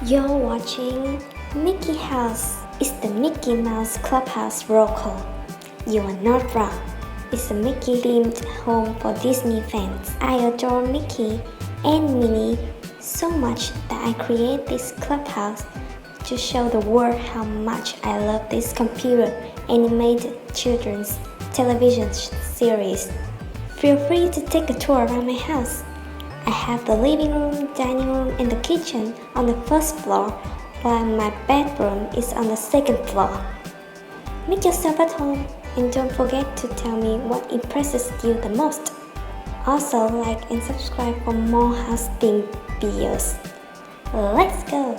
You're watching Mickey House. It's the Mickey Mouse Clubhouse roll call. You are not wrong. It's a Mickey-themed home for Disney fans. I adore Mickey and Minnie so much that I create this clubhouse to show the world how much I love this computer animated children's television series. Feel free to take a tour around my house. I have the living room, dining room, and the kitchen on the first floor, while my bedroom is on the second floor. Make yourself at home, and don't forget to tell me what impresses you the most. Also, like and subscribe for more house themed videos. Let's go!